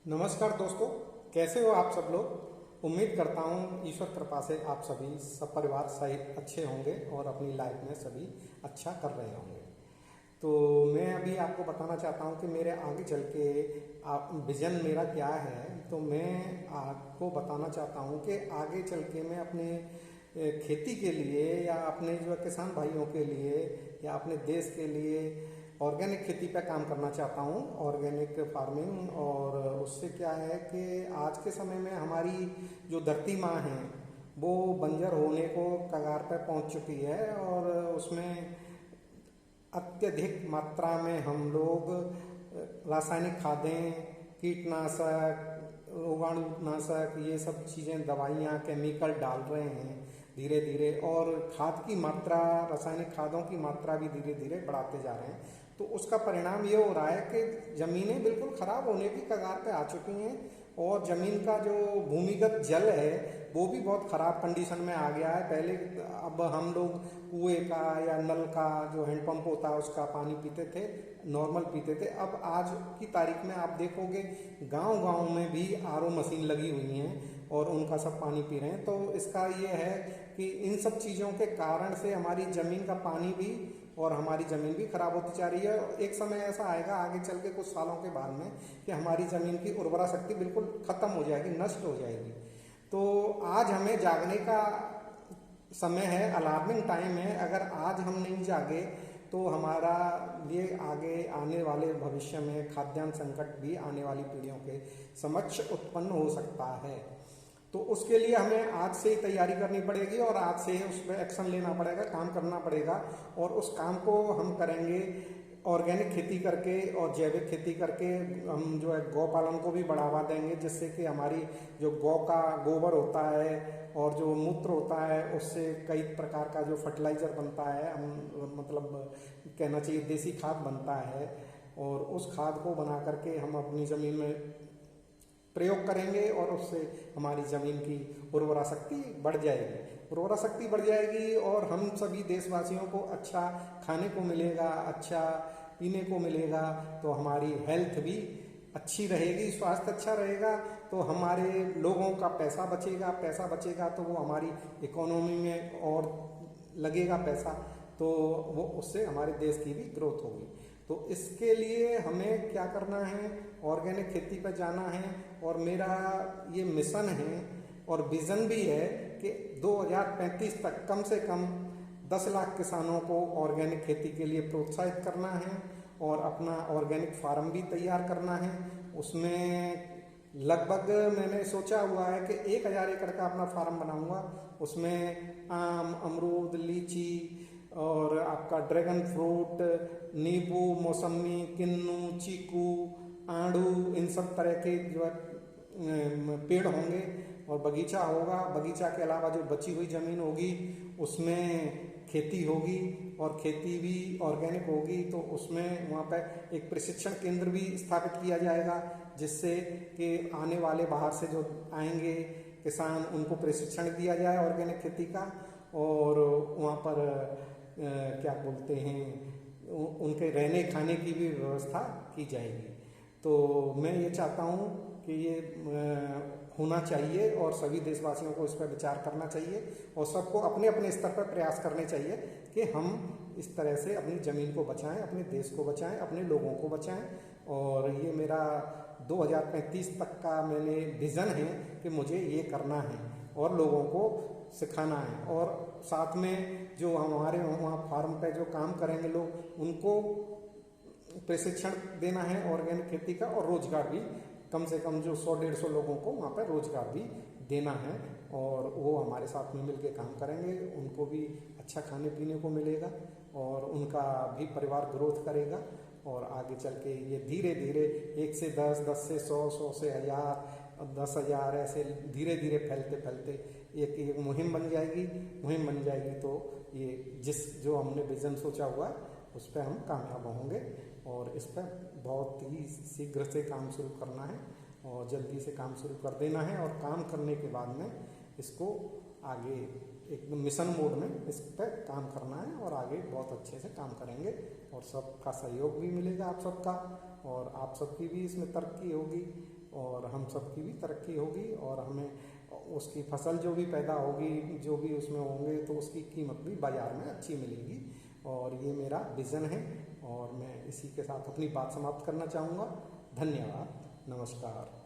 नमस्कार दोस्तों, कैसे हो आप सब लोग। उम्मीद करता हूँ ईश्वर कृपा से आप सभी सब परिवार सही अच्छे होंगे और अपनी लाइफ में सभी अच्छा कर रहे होंगे। तो मैं अभी आपको बताना चाहता हूँ कि मेरे आगे चल के आप विज़न मेरा क्या है। तो मैं आपको बताना चाहता हूँ कि आगे चल के मैं अपने खेती के लिए या अपने जो किसान भाइयों के लिए या अपने देश के लिए ऑर्गेनिक खेती पे काम करना चाहता हूँ, ऑर्गेनिक फार्मिंग। और उससे क्या है कि आज के समय में हमारी जो धरती माँ है वो बंजर होने को कगार पे पहुँच चुकी है और उसमें अत्यधिक मात्रा में हम लोग रासायनिक खादें, कीटनाशक, रोगाणुनाशक, ये सब चीज़ें, दवाइयाँ, केमिकल डाल रहे हैं धीरे धीरे। और खाद की मात्रा, रासायनिक खादों की मात्रा भी धीरे धीरे बढ़ाते जा रहे हैं। तो उसका परिणाम ये हो रहा है कि ज़मीनें बिल्कुल ख़राब होने की कगार पे आ चुकी हैं और ज़मीन का जो भूमिगत जल है वो भी बहुत ख़राब कंडीशन में आ गया है। पहले अब हम लोग कुएं का या नल का जो हैंडपंप होता है उसका पानी पीते थे, नॉर्मल पीते थे। अब आज की तारीख में आप देखोगे गांव गांव में भी आरओ मशीन लगी हुई हैं और उनका सब पानी पी रहे हैं। तो इसका ये है कि इन सब चीज़ों के कारण से हमारी ज़मीन का पानी भी और हमारी ज़मीन भी खराब होती जा रही है। एक समय ऐसा आएगा आगे चल के कुछ सालों के बाद में कि हमारी ज़मीन की उर्वरा शक्ति बिल्कुल ख़त्म हो जाएगी, नष्ट हो जाएगी। तो आज हमें जागने का समय है, अलार्मिंग टाइम है। अगर आज हम नहीं जागे तो हमारा ये आगे आने वाले भविष्य में खाद्यान्न संकट भी आने वाली पीढ़ियों के समक्ष उत्पन्न हो सकता है। तो उसके लिए हमें आज से ही तैयारी करनी पड़ेगी और आज से ही उस पर एक्शन लेना पड़ेगा, काम करना पड़ेगा। और उस काम को हम करेंगे ऑर्गेनिक खेती करके और जैविक खेती करके। हम जो है गौ पालन को भी बढ़ावा देंगे, जिससे कि हमारी जो गौ का गोबर होता है और जो मूत्र होता है उससे कई प्रकार का जो फर्टिलाइज़र बनता है, हम मतलब कहना चाहिए देसी खाद बनता है। और उस खाद को बना करके हम अपनी ज़मीन में प्रयोग करेंगे और उससे हमारी ज़मीन की उर्वरा शक्ति बढ़ जाएगी, उर्वरा शक्ति बढ़ जाएगी और हम सभी देशवासियों को अच्छा खाने को मिलेगा, अच्छा पीने को मिलेगा। तो हमारी हेल्थ भी अच्छी रहेगी, स्वास्थ्य अच्छा रहेगा तो हमारे लोगों का पैसा बचेगा, पैसा बचेगा तो वो हमारी इकोनॉमी में और लगेगा पैसा, तो वो उससे हमारे देश की भी ग्रोथ होगी। तो इसके लिए हमें क्या करना है, ऑर्गेनिक खेती पर जाना है। और मेरा ये मिशन है और विज़न भी है कि 2035 तक कम से कम 10 लाख किसानों को ऑर्गेनिक खेती के लिए प्रोत्साहित करना है और अपना ऑर्गेनिक फार्म भी तैयार करना है। उसमें लगभग मैंने सोचा हुआ है कि 1000 एकड़ का अपना फार्म बनाऊंगा। उसमें आम, अमरूद, लीची और आपका ड्रैगन फ्रूट, नींबू, मौसमी, किन्नू, चीकू, आड़ू, इन सब तरह के जो है पेड़ होंगे और बगीचा होगा। बगीचा के अलावा जो बची हुई ज़मीन होगी उसमें खेती होगी और खेती भी ऑर्गेनिक होगी। तो उसमें वहाँ पर एक प्रशिक्षण केंद्र भी स्थापित किया जाएगा, जिससे कि आने वाले बाहर से जो आएंगे किसान उनको प्रशिक्षण दिया जाए ऑर्गेनिक खेती का। और वहाँ पर क्या बोलते हैं, उनके रहने खाने की भी व्यवस्था की जाएगी। तो मैं ये चाहता हूँ कि ये होना चाहिए और सभी देशवासियों को इस पर विचार करना चाहिए और सबको अपने अपने स्तर पर प्रयास करने चाहिए कि हम इस तरह से अपनी ज़मीन को बचाएं, अपने देश को बचाएं, अपने लोगों को बचाएं। और ये मेरा 2035 तक का मैंने विज़न है कि मुझे ये करना है और लोगों को सिखाना है। और साथ में जो हमारे वहाँ फार्म पे जो काम करेंगे लोग उनको प्रशिक्षण देना है ऑर्गेनिक खेती का और रोजगार भी कम से कम जो 100-150 लोगों को वहाँ पर रोजगार भी देना है। और वो हमारे साथ में मिलके काम करेंगे, उनको भी अच्छा खाने पीने को मिलेगा और उनका भी परिवार ग्रोथ करेगा। और आगे चल के ये धीरे धीरे 1 से 10, 10 से 100, 100 से 1000, 10,000 ऐसे धीरे धीरे फैलते फैलते एक मुहिम बन जाएगी। मुहिम बन जाएगी तो ये जो हमने विज़न सोचा हुआ है उस पर हम कामयाब होंगे। और इस पर बहुत ही शीघ्र से काम शुरू करना है और जल्दी से काम शुरू कर देना है। और काम करने के बाद में इसको आगे एक मिशन मोड में इस पर काम करना है और आगे बहुत अच्छे से काम करेंगे और सबका सहयोग भी मिलेगा आप सबका और आप सबकी भी इसमें तरक्की होगी। और हम सबकी भी तरक्की होगी और हमें उसकी फसल जो भी पैदा होगी, जो भी उसमें होंगे, तो उसकी कीमत भी बाज़ार में अच्छी मिलेगी। और ये मेरा विज़न है और मैं इसी के साथ अपनी बात समाप्त करना चाहूँगा। धन्यवाद, नमस्कार।